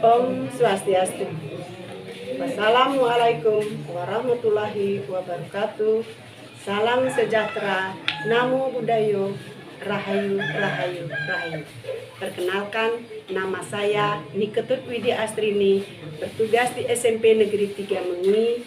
Om Swastiastu. Wassalamualaikum warahmatullahi wabarakatuh. Salam sejahtera, Namo Buddhaya, Rahayu, Rahayu, Rahayu. Perkenalkan, nama saya Niketut Widi Astrini, bertugas di SMP Negeri 3 Mengui,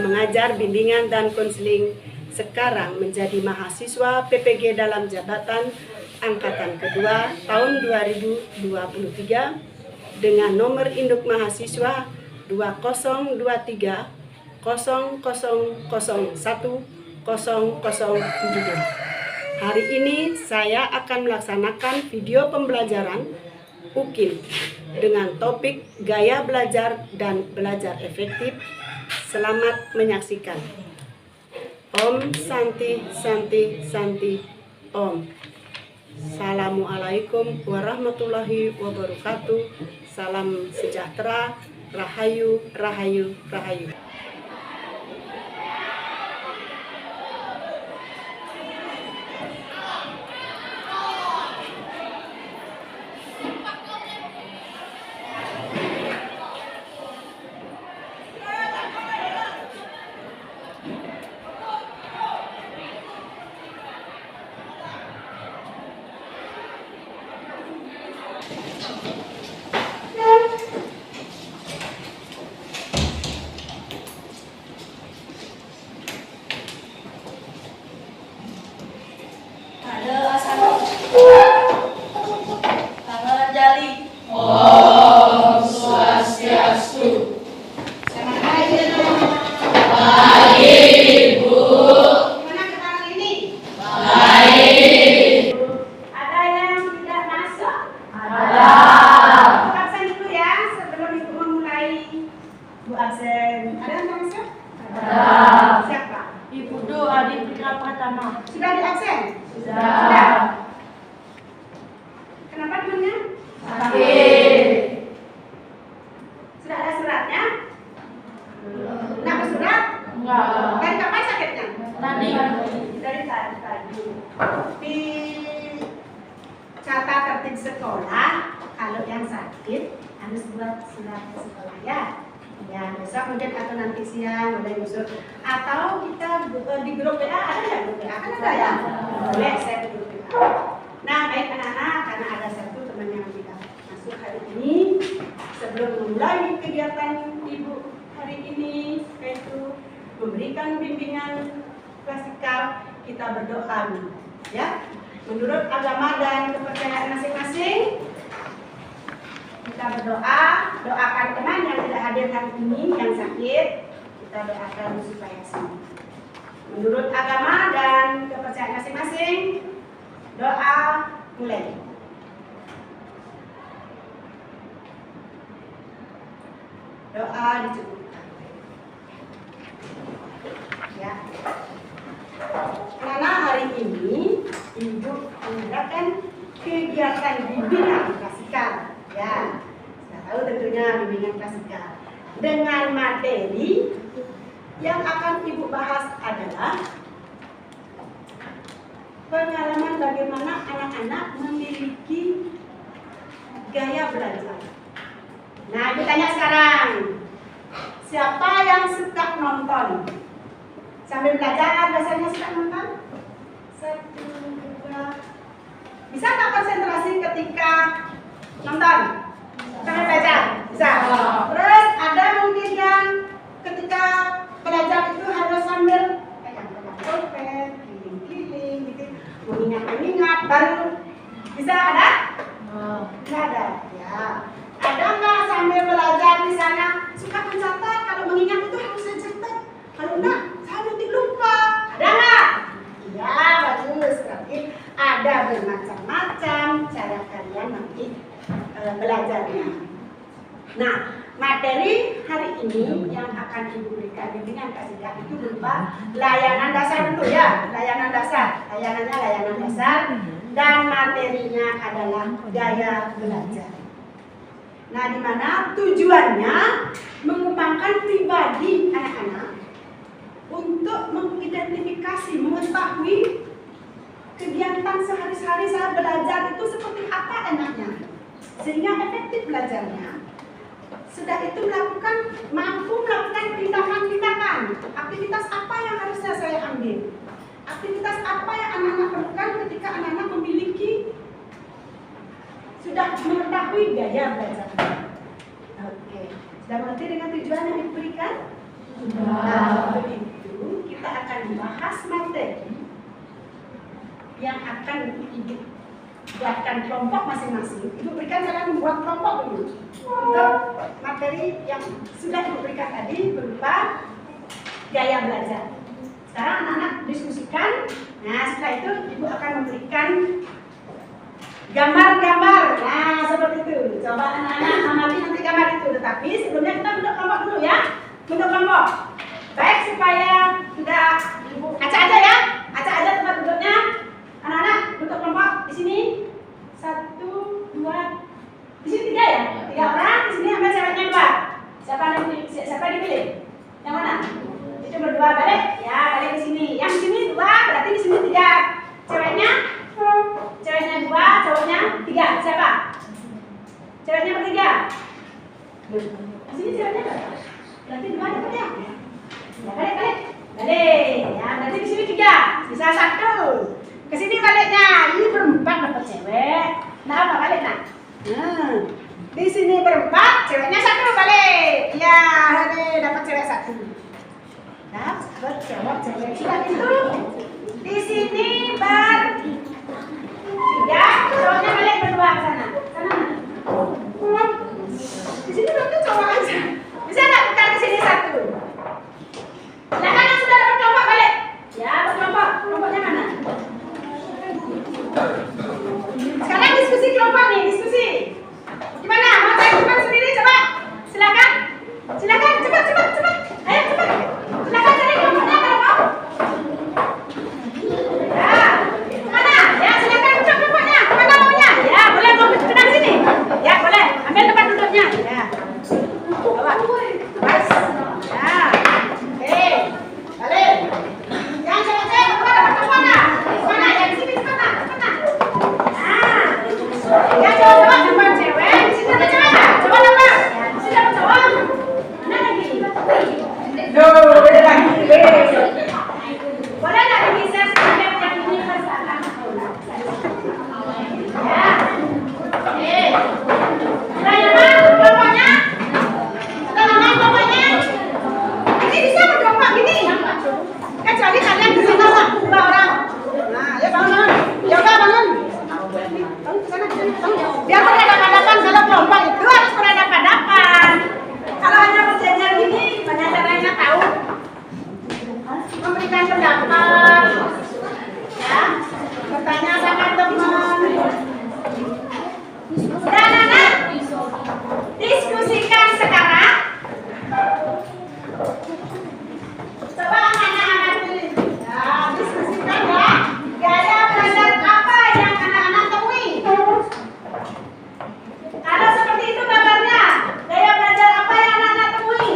mengajar bimbingan dan konseling. Sekarang menjadi mahasiswa PPG dalam jabatan angkatan kedua tahun 2023 dengan nomor induk mahasiswa 2023 0001 0017. Hari ini saya akan melaksanakan video pembelajaran UKIM dengan topik gaya belajar dan belajar efektif. Selamat menyaksikan. Om Santi Santi Santi Om. Assalamualaikum warahmatullahi wabarakatuh. Salam sejahtera, Rahayu, Rahayu, Rahayu. Om Swastiastu. Baik, Ibu. Gimana keterangan ini? Baik. Ada yang tidak masuk? Ada. Bu absen dulu ya sebelum Ibu memulai. Bu absen. Ada yang tidak masuk? Ada. Siapa? Ibu Do Adi Putra Pratama. Sudah di absen? Sudah. Kenapa temannya? Sakit. Sudah ada suratnya? Nak bersurat? Enggak. Dari kapan sakitnya? Tadi. Dari tadi. Di catat tertib sekolah, kalau yang sakit harus buat surat ke sekolah ya. Ya, besok mungkin atau nanti siang boleh nyusul. Atau kita di grup WA, ada nggak grup WA? Kan ada ya? Boleh saya di grup WA. Nah, baik anak-anak, karena ada satu teman yang tidak masuk hari ini, sebelum memulai kegiatan Ibu hari ini, yaitu memberikan bimbingan klasikal, kita berdoa dulu, ya. Menurut agama dan kepercayaan masing-masing, kita berdoa, doakan teman yang tidak hadir hari ini, yang sakit, kita doakan supaya sembuh. Menurut agama dan kepercayaan masing-masing, doa mulai. Doa dicukupkan. Ya. Karena hari ini Ibu mengadakan kegiatan bimbingan klasikal. Ya, sudah tahu tentunya bimbingan klasikal. Dengan materi yang akan Ibu bahas adalah pengalaman bagaimana anak-anak memiliki gaya belajar. Nah, Ibu tanya sekarang, siapa yang suka nonton? Sambil belajar, biasanya suka nonton? 1, 2. Bisa nggak konsentrasi ketika nonton? Sambil belajar? Bisa. Terus ada mungkin yang ketika belajar itu harus sambil pegang-pegang pulpen, keliling-keliling, gitu, mengingat-ingat, baru bisa ada? Nggak ada. Ya. Ada nggak sambil belajar di sana suka mencatat? Kalau mengingat itu harus saya catat. Kalau enggak, saya nanti lupa. Ada nggak? Iya, bagus. Berarti ada bermacam-macam cara kalian nanti belajarnya. Nah, materi hari ini yang akan Ibu berikan bimbingan klasikal itu berupa layanan dasar dulu ya, layanan dasar. Layanannya layanan dasar dan materinya adalah gaya belajar. Nah, di mana tujuannya mengembangkan pribadi anak-anak untuk mengidentifikasi, mengetahui kegiatan sehari-hari saat belajar itu seperti apa enaknya. sehingga efektif belajarnya. Sudah itu mampu melakukan tindakan-tindakan. Aktivitas apa yang harusnya saya ambil? Aktivitas apa yang anak-anak perlukan ketika anak-anak sudah mengetahui gaya belajar? Oke, sudah mengerti dengan tujuan yang diberikan? Nah, begitu kita akan membahas materi yang akan Ibu buatkan kelompok masing-masing. Ibu berikan cara membuat kelompok dulu untuk materi yang sudah Ibu berikan tadi berupa gaya belajar. Sekarang anak-anak diskusikan. Nah, setelah itu Ibu akan memberikan gambar-gambar. Nah, seperti itu. Coba anak-anak amati nanti gambar itu. Tetapi sebelumnya kita bentuk kelompok dulu ya. Bentuk kelompok. Baik, supaya tidak Ibu acak aja ya. Acak aja tempat duduknya. Anak-anak bentuk kelompok di sini 1, 2, di sini 3 ya. 3 orang. Di sini ambil ceweknya 2. Siapa yang dipilih? Yang mana? Itu berdua balik. Ya, balik ke sini. Yang di sini 2, berarti di sini 3. Ceweknya 2, cowoknya 3. Siapa? Ceweknya bertiga. Di sini ceweknya berapa? Berarti 2 dapat ya? Ya, balik. Ya, berarti di sini 3. Sisa 1. Ke sini baliknya. Ini berempat dapat cewek. Nah, apa balik nah? Di sini berempat, ceweknya 1 balik. Ya, ini dapat cewek 1. Dapat cewek. Sudah itu. Di sini bertiga, cowoknya balik berdua ke sana. Di sini berarti cowok aja. Bisa nggak tukar ke sini 1? Silakan yang sudah dapat kelompok balik. Ya, berkelompok. Kelompoknya mana? Sekarang diskusi kelompok nih, diskusi. Gimana? Mau cari teman sendiri coba? Silakan, cepat. Ayo cepat. Silakan cari kelompoknya kalau mau. Ya, mana? Ya silakan cek kelompoknya. Kemana maunya? Ya boleh mau ke sini. Ya boleh. Ambil tempat duduknya. Ya. Bawa. Pas. Ya. Oke. Balik. Yang cewek-cewek keluar dapat kelompoknya. Mana? Yang di sini mana? Ya coba depan cewek, di sini ada cewek nggak? Coba depan. Di sini ada cowok. Mana lagi? Beda lagi. Boleh nggak digeser sedikit yang ini pasangan? Ya. Sudah nyaman kelompoknya? Sudah nyaman kelompoknya? Ini bisa berkelompok gini. Kecuali kalian di sana lah, 2 orang. Nah, ya bangun. Yoga bangun. Biar berhadapan-hadapan. Kalau kelompok itu harus berhadapan-hadapan. Kalau hanya berjajar gini, banyak caranya tahu. Memberikan pendapat, ya, bertanya sama teman. Sudah anak-anak, diskusikan sekarang. Coba anak-anak pilih. Ya, diskusikan ya. Gaya belajar apa yang anak-anak temui? Kalau seperti itu gambarnya, gaya belajar apa yang anak-anak temui?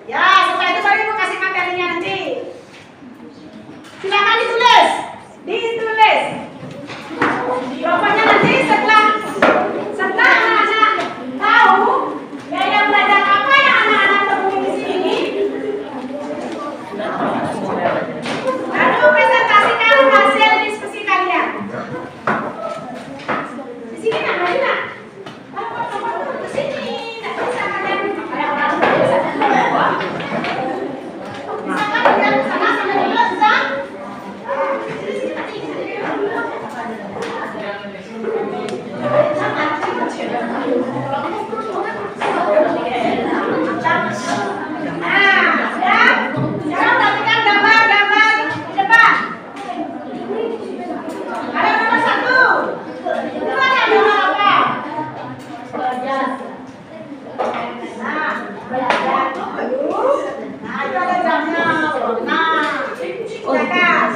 Ya, setelah itu baru Ibu kasih materinya nanti. Silakan ditulis. Pokoknya nanti setelah anak-anak tahu gaya belajar apa yang anak-anak temui di sini, lalu presentasikan hasil diskusi kalian. Di sini nak, di sini. Tidak bisa kalian. Ada orang bisa. Bisa kan kalian sana sampai dulu bisa? Nah, ya. Sekarang perhatikan gambar-gambar di depan. Ada nomor 1. Itu ada nomor apa? Nah, itu ada jamnya. Nah, silakan.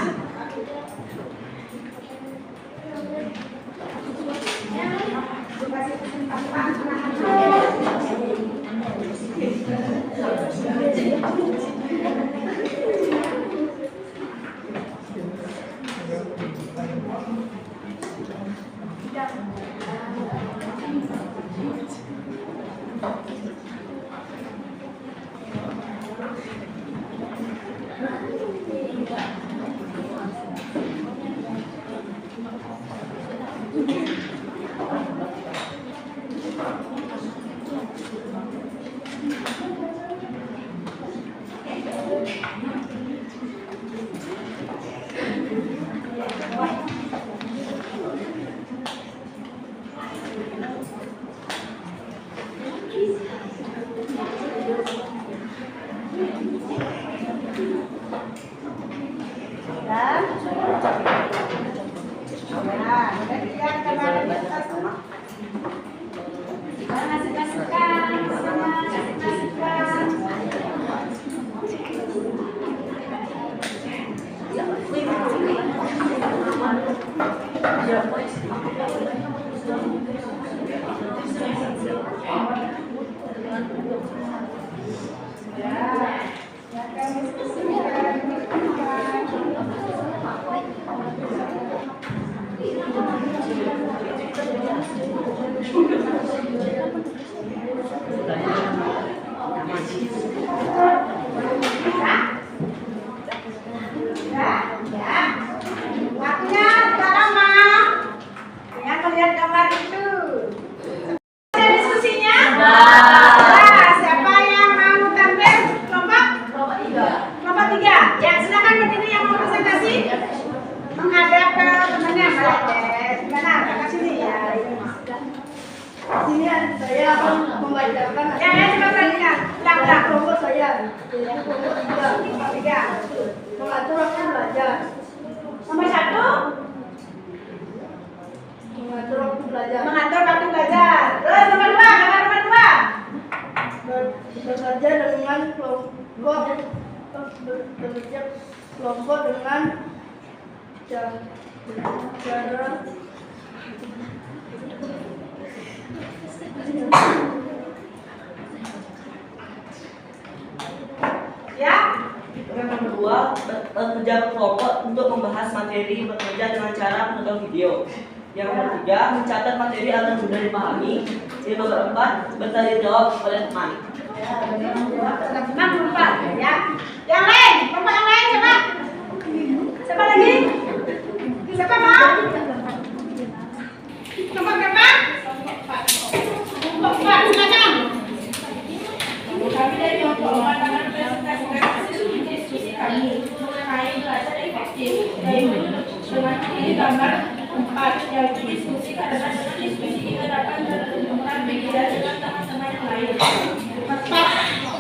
lihat gambar itu? Ada diskusinya? Nah, siapa yang mau tampil kelompok? Kelompok 3. Ya, silakan berdiri yang mau presentasi. Menghadap ke temannya, Mbak. Gimana? Kakak sini ya. Sini saya akan membacakan Ya, coba perhatikan. Belakang. kelompok saya. Kelompok 3. Kelompok 3. Mengatur waktu belajar. Nomor 1, Mengatur waktu belajar. mengatur waktu belajar. Terus nomor 2, gambar nomor 2. Bekerja dengan kelompok bekerja kelompok dengan cara Ya, Yang kedua, bekerja berkelompok untuk membahas materi, bekerja dengan cara menonton video. Yang ketiga, mencatat materi agar mudah dipahami. Yang keempat, bertanya jawab oleh teman. teman lupa ya. Yang lain, kelompok yang lain coba. Siapa lagi? Siapa mau? Kelompok berapa? Kelompok 4, silakan. Kami dari kelompok pandangan presentasi diskusi kami mengenai belajar efektif, yaitu dengan ini gambar 4 yang diskusi adalah dengan diskusi kita dapat menemukan media dengan teman-teman yang lain.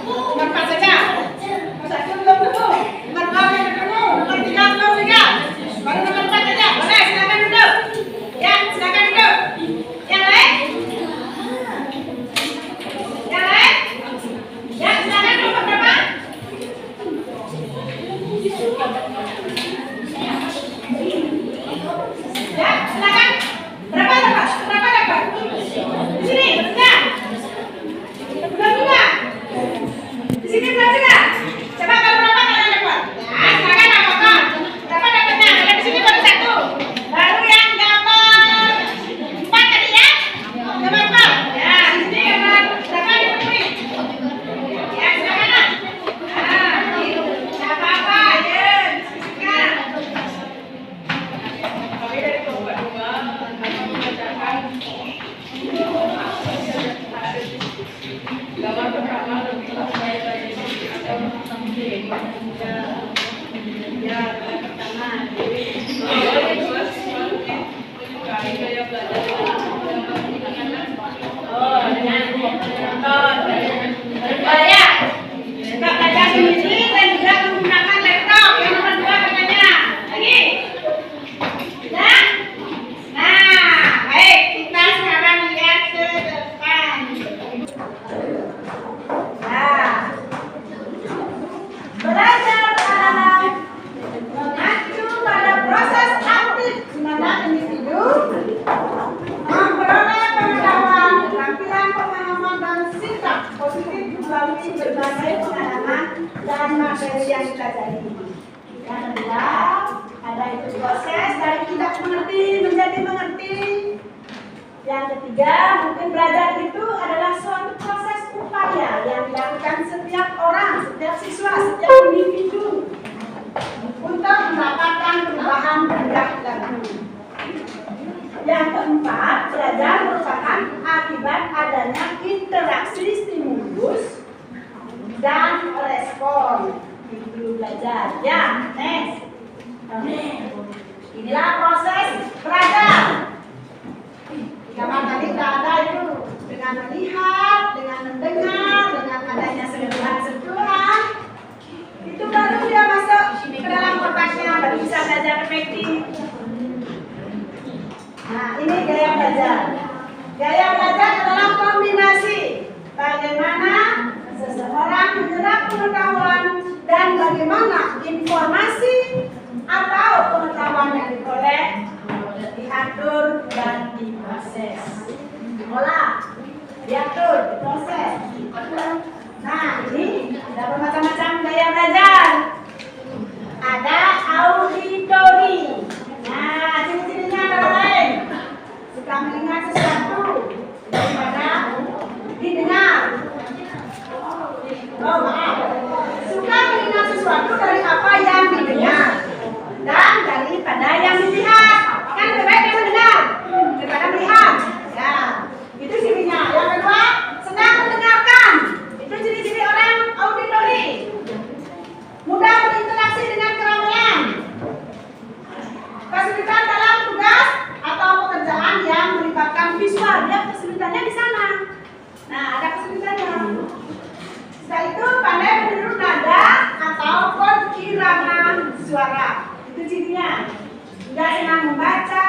Nomor 4 saja. Nomor 1 belum ketemu. Nomor 2 belum ketemu. Nomor 3 belum juga. Baru nomor 4 saja. Boleh, silakan duduk. Ya, silakan duduk. Yang lain? Yang lain? Ya, silakan nomor berapa? Ya, silakan. Berapa dapat? Berapa dapat? Di sini, benar. Belum juga. Di sini belum juga. Coba kalau berapa kalian dapat? Ya, silakan apa-apa. Berapa dapatnya? Kalau di sini baru 1. Baru yang dapat 4 tadi ya? Dapat 4. Ya, di sini dapat berapa dipenuhi? Ya, silakan lah. Nah, ini nggak apa-apa, ya. Diskusikan. Kami dari kelompok 2 akan membacakan gambar pertama tentang gaya belajar atau Ya, pertama. menyukai gaya belajar Oh, dengan menonton. Berupaya juga belajar sendiri dan juga menggunakan laptop. Yang nomor 2 katanya. Lagi. Sudah? Nah, baik. Kita sekarang lihat ke depan. Nah, belajar adalah mengacu pada proses aktif di mana individu memperoleh pengetahuan, keterampilan, pemahaman, dan sikap positif melalui berbagai pengalaman dan materi yang dipelajari. Yang kedua, ada itu proses dari tidak mengerti menjadi mengerti. Yang ketiga, mungkin belajar itu adalah suatu proses upaya yang dilakukan setiap orang, setiap siswa, setiap individu untuk mendapatkan perubahan perilaku. Yang keempat, belajar merupakan akibat adanya interaksi stimulus dan respon. Itu belajar. Ya, next. Inilah proses belajar. Gambar tadi tidak ada itu. Dengan melihat, dengan mendengar, dengan adanya sentuhan-sentuhan, itu baru dia masuk ke dalam otaknya, baru bisa belajar efektif. Nah, ini gaya belajar. Gaya belajar adalah kombinasi bagaimana seseorang menyerap pengetahuan dan bagaimana informasi atau pengetahuan yang diperoleh diatur dan diproses. Diolah, diatur, diproses. Nah, ini ada bermacam-macam gaya belajar. Ada auditori. Nah, ciri-cirinya adalah lain. Suka mendengar sesuatu daripada didengar. Oh, maaf. Suka mendengar sesuatu dari apa yang didengar dan daripada yang dilihat. Kan lebih baik yang mendengar daripada melihat. kesulitannya di sana. Nah, ada kesulitannya. Setelah itu pandai meniru nada ataupun irama suara. Itu cirinya. Tidak senang membaca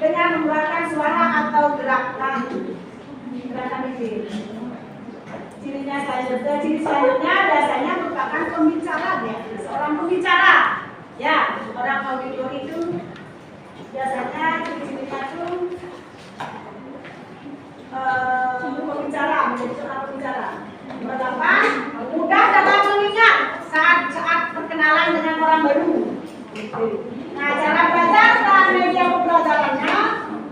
dengan mengeluarkan suara atau gerakan bibir. Cirinya selanjutnya, ciri selanjutnya biasanya merupakan pembicara ya, seorang pembicara. Ya, orang auditor itu biasanya ciri-cirinya itu pembicara, menjadi seorang pembicara. Pertama, mudah dalam mengingat saat perkenalan dengan orang baru. Nah, cara belajar dan media pembelajarannya,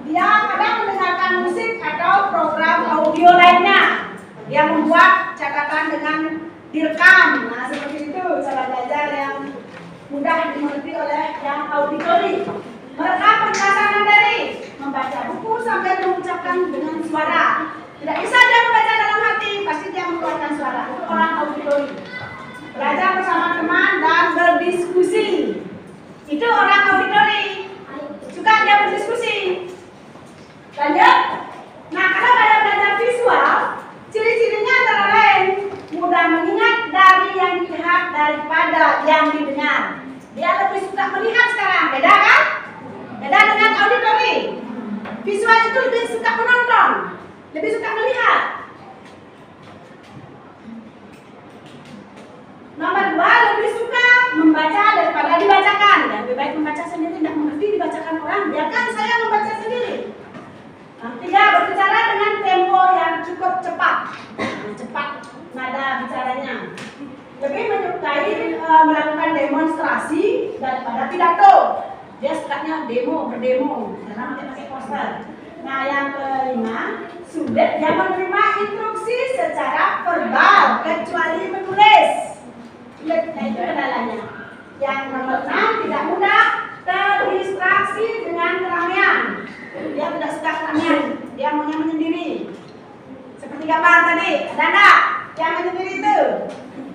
dia kadang mendengarkan musik atau program audio lainnya. Dia membuat catatan dengan direkam. Nah, seperti itu cara belajar yang mudah dimengerti oleh yang auditori. Mereka penjelasan materi, membaca buku sambil mengucapkan dengan suara. Tidak bisa dia membaca dalam hati, pasti dia mengeluarkan suara. Itu orang auditori. Belajar bersama teman dan berdiskusi. Itu orang auditori. Suka dia berdiskusi. Lanjut. Nah, kalau ada belajar visual, ciri-cirinya antara lain mudah mengingat dari yang dilihat daripada yang didengar. Dia lebih suka melihat sekarang, beda kan? Beda dengan auditori. Visual itu lebih suka menonton, lebih suka melihat. Nomor 2, lebih suka membaca daripada dibacakan. Dan lebih baik membaca sendiri, tidak mengerti dibacakan orang. Biarkan saya membaca sendiri. Yang 3, berbicara dengan tempo yang cukup cepat. Cepat nada bicaranya. Lebih menyukai melakukan demonstrasi daripada pidato. Dia sukanya berdemo, karena nanti pakai poster. Nah, yang kelima, sulit dia menerima instruksi secara verbal kecuali menulis. Nah, itu kendalanya. Yang nomor 6, tidak mudah terdistraksi dengan keramaian. Dia tidak suka keramaian, dia maunya menyendiri. Seperti gambar tadi, ada enggak yang menyendiri itu?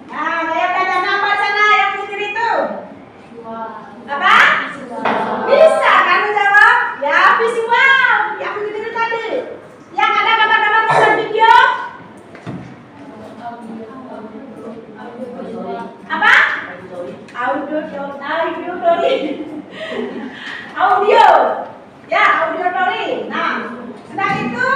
Nah, kayak belajar apa sana yang menyendiri itu? Apa? Bisa kan jawab? Ya, visual. Yang menyendiri tadi. Yang ada gambar-gambar pesan video? Apa? Audio. Ya, audiotori. Nah, setelah itu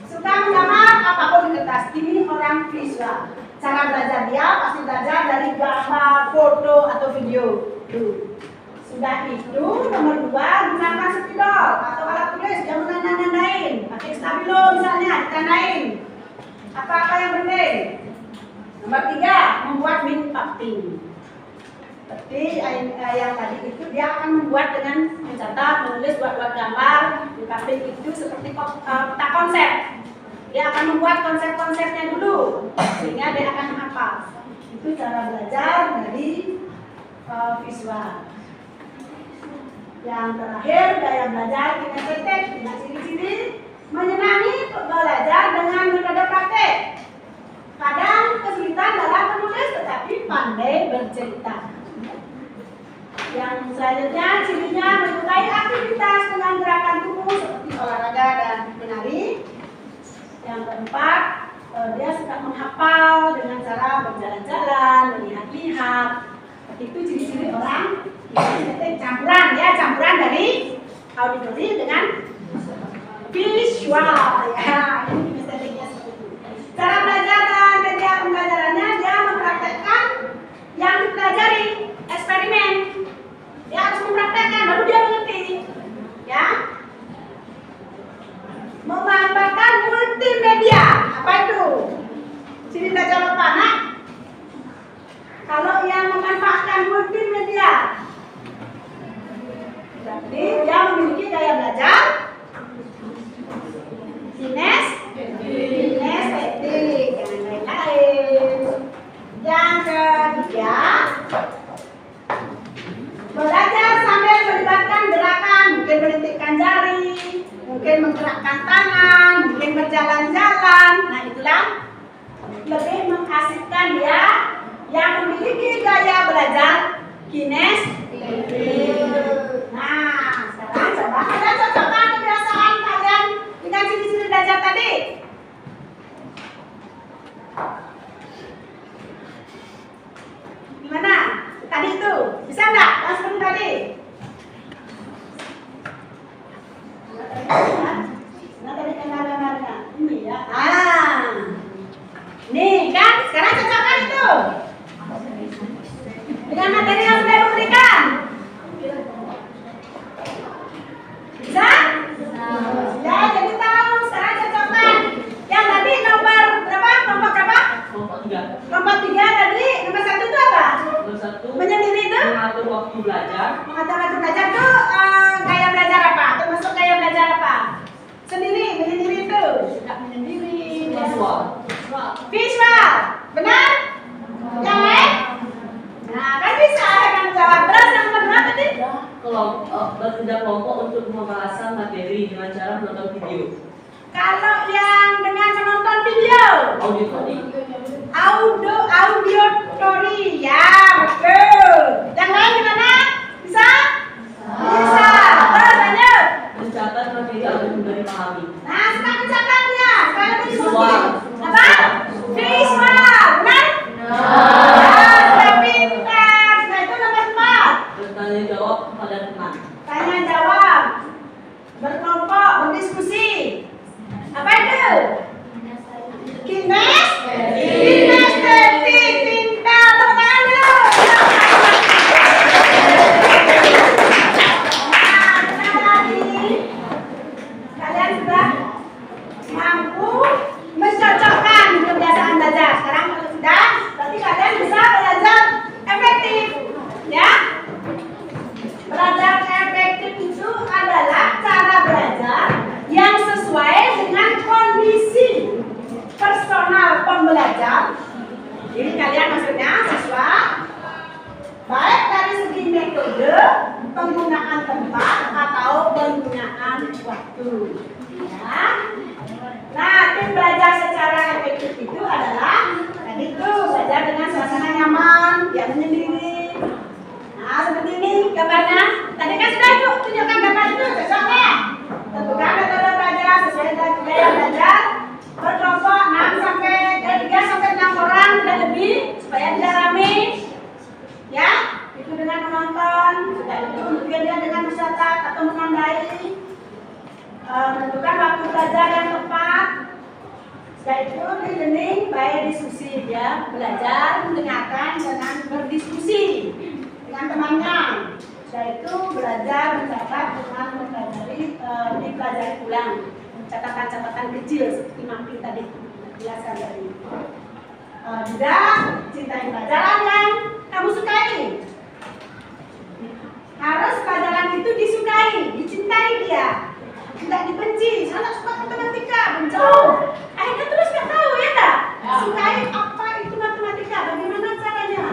suka menggambar apapun di kertas. Ini orang visual. Cara belajar dia pasti belajar dari gambar, foto atau video. Tuh. Sudah itu nomor 2, gunakan spidol atau alat tulis yang menandain. Pakai stabilo misalnya, ditandain. Apa-apa yang penting. Nomor 3, membuat min papping. Seperti yang tadi itu dia akan membuat dengan mencatat, menulis, buat gambar. Min papping itu seperti peta konsep. Dia akan membuat konsep-konsepnya dulu sehingga dia akan menghafal. Itu cara belajar dari visual. Yang terakhir, gaya belajar kinestetik dengan ciri-ciri menyenangi belajar dengan metode praktek. Kadang kesulitan dalam menulis tetapi pandai bercerita. Yang selanjutnya, cirinya menyukai aktivitas dengan gerakan tubuh seperti olahraga dan menari. Yang keempat, dia suka menghafal dengan cara berjalan-jalan, melihat-lihat. Itu ciri-ciri orang campuran, ya, campuran dari auditori dengan visual. Ya, ini kinestetiknya seperti itu. Cara belajar dan media pembelajarannya, dia mempraktekkan yang dipelajari, eksperimen. Dia harus mempraktekkan, baru dia mengerti. Ya, memanfaatkan multimedia. Apa itu? Sini belajar apa, nak? Kalau yang memanfaatkan multimedia, berarti dia memiliki gaya belajar kinestetik, yang lain-lain. Yang ketiga, belajar sambil melibatkan gerakan, mungkin menitikkan jari, mungkin menggerakkan tangan, mungkin berjalan-jalan. Nah, itulah lebih mengasihkan dia yang memiliki gaya belajar kinestetik. Nah, sekarang coba ada cocokkan kebiasaan kalian dengan ciri-ciri belajar tadi. Nih kan, sekarang cocokkan itu dengan materi yang sudah Ibu berikan. Bisa? Ya, jadi tahu. Sekarang cocokkan. Yang tadi nomor berapa? Kelompok berapa? Kelompok 3. Kelompok 3 tadi. Nomor 1 itu apa? Nomor 1 Menyendiri itu? mengatur waktu belajar. Mengatur waktu belajar itu gaya belajar apa? Termasuk gaya belajar apa? Sendiri, menyendiri itu. Tidak menyendiri. Visual. Visual. Benar? Yang lain? Nah, kan bisa akan jawab. Terus yang kedua tadi? Bekerja kelompok untuk pembahasan materi dengan cara menonton video. Kalau yang dengan menonton video, Auditori. audiotori, ya betul. Yang lain gimana? Bisa? Bisa. Terus lanjut. Mencatat materi agar mudah dipahami. Nah, sekarang mencatatnya. Sekarang lebih Visual. apa? Visual. Benar? Ya, sudah pintar. Nah, itu nomor 4. Bertanya jawab kepada teman. Tanya jawab. Berkelompok, berdiskusi. Apa itu? Kinestetik, pintar. Tepuk tangan dulu. Nah, benar lagi. Kalian sudah mampu mencocokkan kebiasaan belajar. Sekarang kalau sudah, berarti kalian bisa belajar efektif, ya. Belajar efektif itu adalah cara belajar yang sesuai dengan kondisi personal pembelajar. Jadi kalian maksudnya siswa, baik dari segi metode, penggunaan tempat atau penggunaan waktu. Ya. Nah, tim belajar secara efektif itu adalah tadi itu belajar dengan suasana nyaman, tidak menyendiri. Nah, seperti ini gambarnya. Tadi kan sudah Ibu tunjukkan gambar itu, cocok ya? Tentukan metode belajar sesuai dengan gaya belajar. Berkelompok 3 sampai 6 orang dan lebih supaya tidak rame. Ya, itu dengan menonton, sudah itu kemudian dia dengan mencatat atau menandai. Menentukan waktu belajar yang tepat. Setelah itu listening by diskusi, ya, belajar mendengarkan dengan berdiskusi dengan temannya. Setelah itu belajar mencatat dengan dipelajari ulang, catatan-catatan kecil seperti mapping tadi jelaskan tadi. Juga cintai pelajaran yang kamu sukai. Harus pelajaran itu disukai, dicintai dia, tidak dibenci. Saya suka matematika, benci. Akhirnya terus nggak tahu ya tak? Sukai apa itu matematika, bagaimana caranya?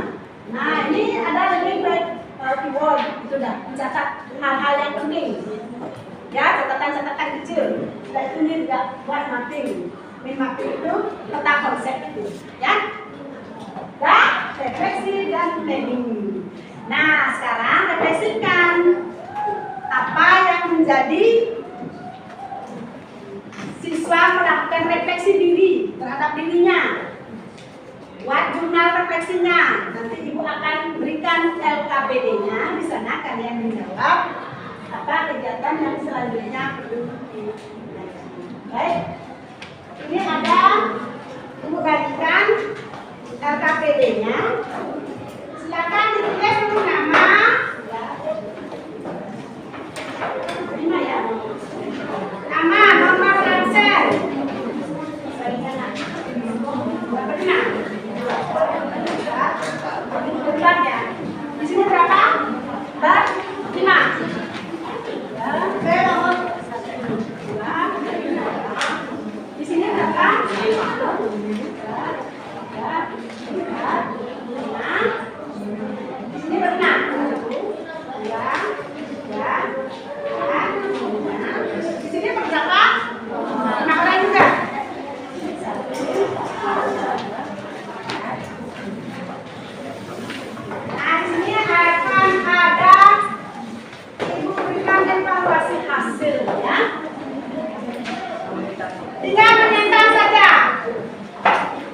Nah, ini ada lebih baik keyword, itu dah mencatat hal-hal yang penting. Ya, catatan-catatan kecil. Sudah itu ini juga buat mapping. Mapping itu peta konsep itu, ya. Dan refleksi dan planning. Nah, sekarang refleksikan apa yang menjadi siswa melakukan refleksi diri terhadap dirinya. Buat jurnal refleksinya. Nanti Ibu akan berikan LKPD-nya. Di sana kalian menjawab apa kegiatan yang selanjutnya perlu dilakukan. Baik. Ini ada Ibu bagikan LKPD-nya. Silakan ditulis dulu nama. Terima ya. Nama, nomor absen. Berapa benar? Benar ya. Di sini berapa? 5. Di sini berapa? Di sini berenang. 2, 3, 4, 5. Di sini berapa? 5 orang juga. Nah, di sini akan ada Ibu berikan evaluasi hasil ya. Tinggal menyentuh saja.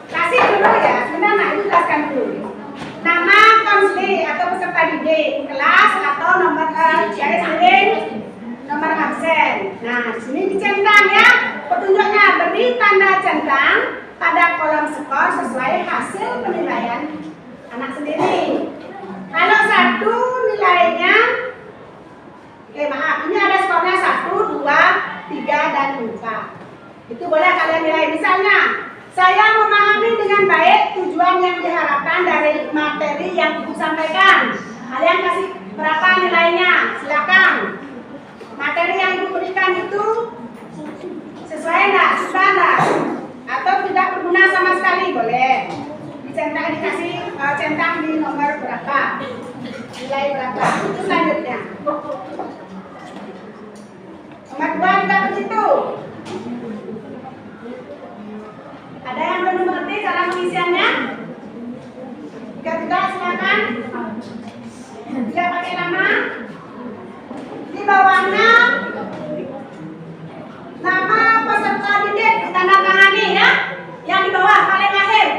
Kasih dulu ya, sebenarnya itu jelaskan dulu. Nama konsli atau peserta didik, kelas atau nomor garis miring nomor absen. Nah, di sini dicentang ya. Petunjuknya beri tanda centang pada kolom skor sesuai hasil penilaian anak sendiri. Kalau 1 nilainya, ini ada skornya 1, 2, 3, dan 4. Itu boleh kalian nilai. Misalnya, saya memahami dengan baik tujuan yang diharapkan dari materi yang ibu sampaikan. Kalian kasih berapa nilainya? Silakan. Materi yang ibu berikan itu sesuai enggak? Sudah enggak? Atau tidak berguna sama sekali? Boleh. Dikasih centang di nomor berapa? Nilai berapa? Itu selanjutnya. Nomor 2 juga begitu. Ada yang belum mengerti cara pengisiannya? Jika tidak, silakan. Tidak pakai nama. Di bawahnya nama peserta didik ditandatangani ya. Yang di bawah paling akhir.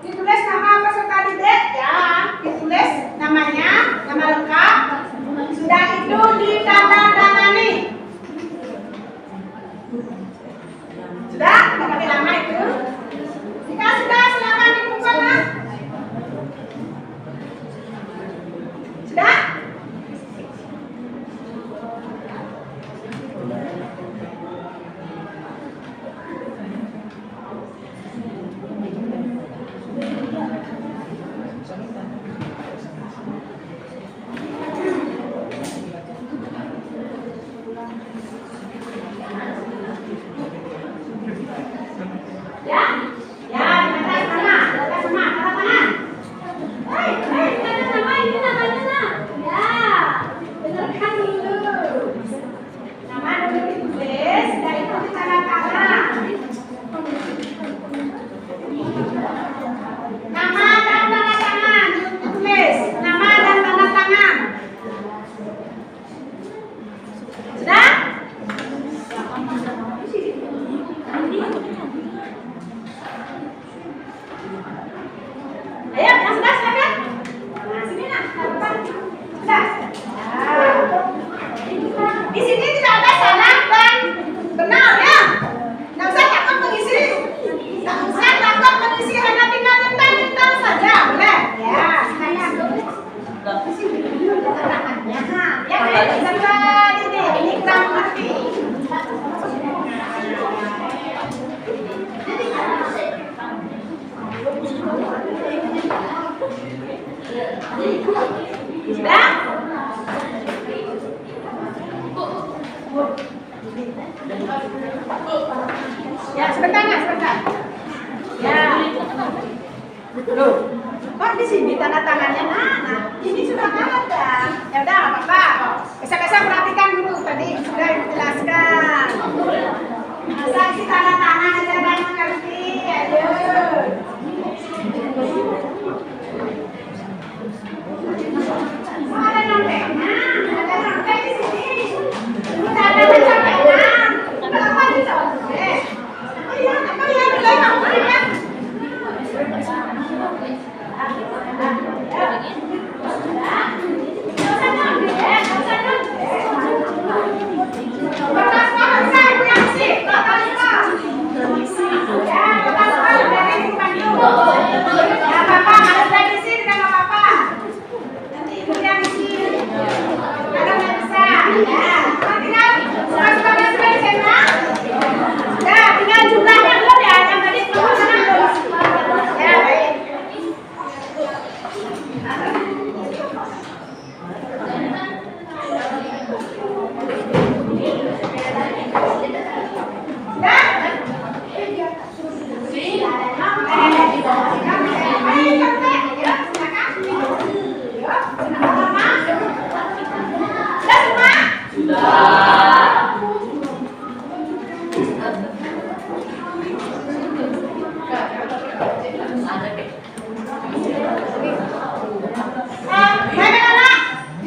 Ditulis nama peserta didik ya. Ditulis namanya, nama lengkap. Sudah itu ditandatangani. Sudah? Nggak pakai nama itu? Jika sudah, silakan dikumpul lah. Sudah? Ya? Ya, di atas mana? Di atas mana? Tanda tangan. Hei, tanda nama ini namanya nak. Ya, dengarkan dulu. Nama dulu ditulis, dan itu ditanda tangan. Nama dan tanda tangan ditulis. Nama dan tanda tangan. Sudah? Ayo, yang sudah silakan. Nah, sini nak. Sudah. Di sini tidak ada salah dan benar ya. Tidak usah takut mengisi. Tidak usah takut mengisi, hanya tinggal nyetel saja, boleh? Ya, silakan. Di sini dulu tangannya. Ya, ini kurang mengerti. Sudah? Ya, sebentar nggak, sebentar. Ya. Loh, kok di sini tanda tangannya? Nah, ini sudah ada. Ya udah, nggak apa-apa. Besok-besok perhatikan dulu tadi sudah dijelaskan. Masa isi tanda tangan aja nggak mengerti? Ayo. Ada nonteknya, ada nontek di sini. Kita ada pencapaian. Kenapa dicoba? Oh iya, boleh ngomong ya.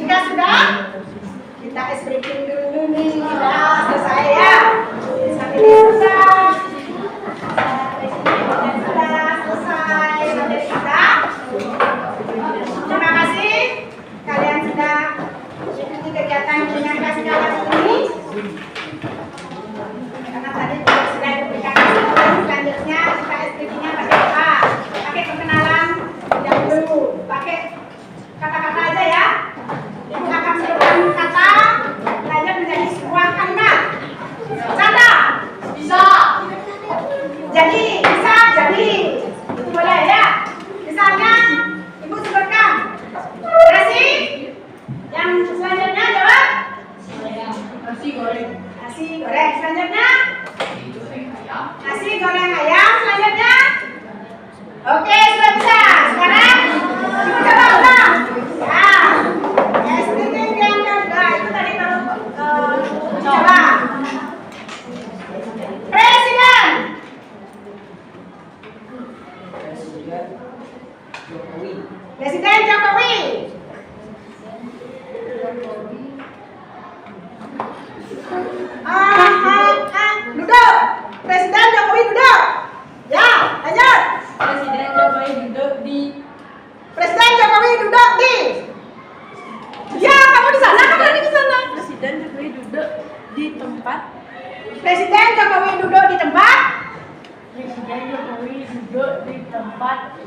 Jika sudah, kita ice breaking dulu nih. Sudah selesai ya. Sampai selesai. Sudah selesai materi kita. Terima kasih kalian sudah mengikuti kegiatan dengan kelas kalian ini. Karena tadi sudah diberikan Jokowi duduk di tempat? Presiden Jokowi duduk di tempat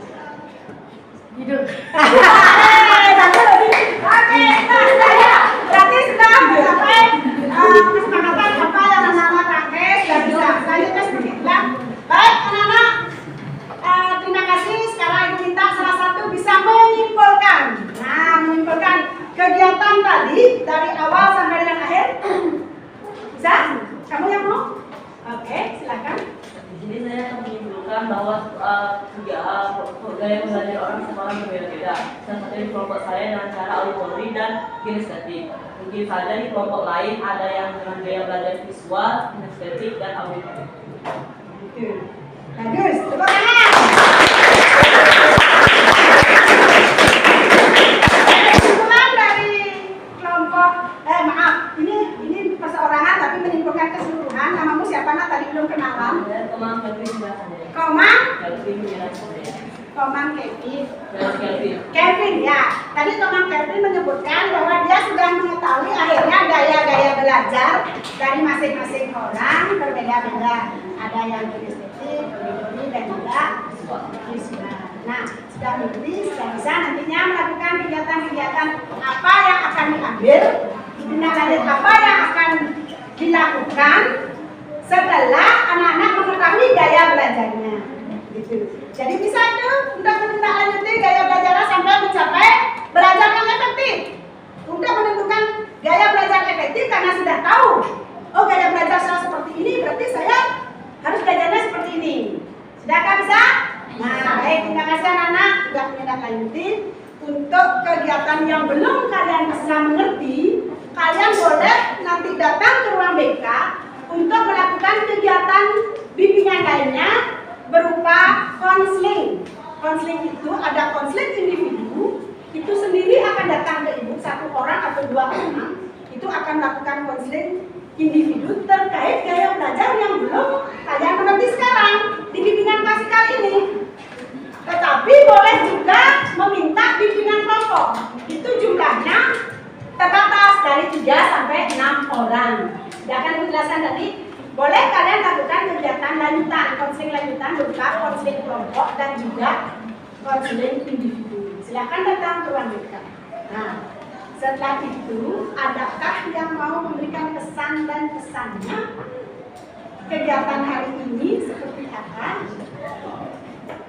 tidur. Oke, nah saya berarti sudah sampai kesepakatan apa yang anak-anak pakai sudah bisa. Selanjutnya seperti itu. Baik anak-anak, terima kasih. Sekarang ibu minta salah satu bisa menyimpulkan. Nah, menyimpulkan kegiatan tadi dari awal sampai dengan akhir. Bisa? Kamu yang mau? Oke, silakan. Di sini saya akan menyimpulkan bahwa gaya belajar orang sekolah berbeda-beda. Salah satu di kelompok saya dengan cara auditori dan kinestetik. Mungkin saja di kelompok lain ada yang dengan gaya belajar visual, kinestetik, dan auditori. Bagus, tepuk tangan. Kesimpulan dari kelompok, ini perseorangan tapi menyimpulkan keseluruhan. Namamu siapa nak? Tadi belum kenalan. Dan Komang Kelvin penjelasan saya. Komang? Kelvin penjelasan saya. Komang Kevin. Kelvin. Kevin ya. Tadi Komang Kevin menyebutkan bahwa dia sudah mengetahui akhirnya gaya-gaya belajar dari masing-masing orang berbeda-beda. Ada yang kinestetik, auditori, dan juga visual. Nah, sudah mengerti, sudah bisa nantinya melakukan kegiatan-kegiatan apa yang akan diambil, tindak apa yang akan dilakukan setelah anak-anak mengetahui gaya belajarnya. Gitu. Jadi bisa tuh untuk menindaklanjuti gaya belajarnya sampai mencapai belajar yang efektif. Untuk menentukan gaya belajar efektif karena sudah tahu, oh gaya belajar saya seperti ini, berarti saya harus belajarnya seperti ini. Sudahkah bisa? Nah, baik, terima kasih anak-anak sudah menindaklanjuti. Untuk kegiatan yang belum kalian bisa mengerti, kalian boleh nanti datang ke ruang BK untuk melakukan kegiatan bimbingan lainnya berupa konseling. Konseling itu ada konseling individu, itu sendiri akan datang ke ibu, satu orang atau dua orang, itu akan melakukan konseling individu terkait gaya belajar yang belum kalian mengerti sekarang di bimbingan kasih kali ini. Tetapi boleh juga meminta bimbingan kelompok, itu jumlahnya terbatas dari 3 sampai 6 orang. Sedangkan penjelasan tadi, boleh kalian lakukan kegiatan lanjutan, konseling lanjutan berupa konseling kelompok dan juga konseling individu. Silakan datang ke ruang BK. Nah, setelah itu, adakah yang mau memberikan kesan dan pesannya? Kegiatan hari ini seperti apa?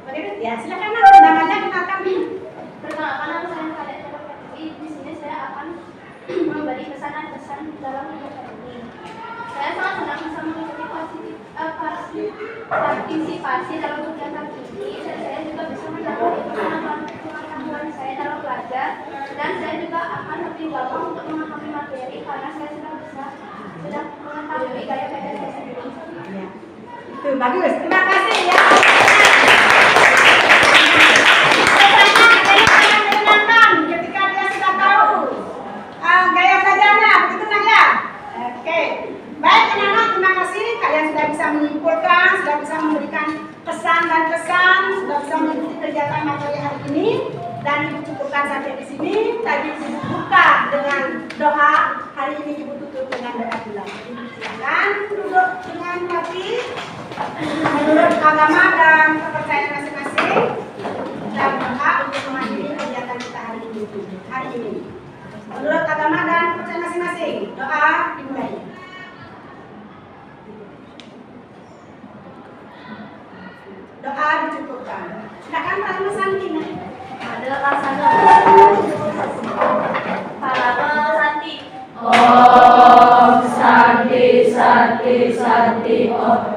Bagaimana? Ya, silakan namanya kenalkan dulu. Perkenalkan, nama saya Kadek Terpeti. Di sini saya akan memberi pesan dan kesan dalam kegiatan ini. Saya sangat senang bisa mengikuti partisipasi dalam kegiatan ini, dan saya juga bisa mendapat pengetahuan saya dalam belajar, dan saya juga akan lebih gampang untuk memahami materi karena saya sudah mengetahui gaya belajar saya sendiri. Ya. Itu bagus. Terima kasih ya. Ketika dia sudah tahu gaya belajarnya, begitu nak ya? Oke. Baik anak-anak, terima kasih. Kalian sudah bisa menyimpulkan, sudah bisa memberikan pesan dan kesan, sudah bisa mengikuti kegiatan materi hari ini. Dan ibu cukupkan sampai di sini. Tadi ibu buka dengan doa, hari ini ibu tutup dengan doa pula. Silakan duduk dengan rapi menurut agama dan kepercayaan masing-masing, dan doa untuk mengakhiri kegiatan kita hari ini. Menurut agama dan kepercayaan masing-masing, doa dimulai. Doa dicukupkan. Silakan Pak Santi. Ada rasanya para santi. Om Santi Santi Santi Om.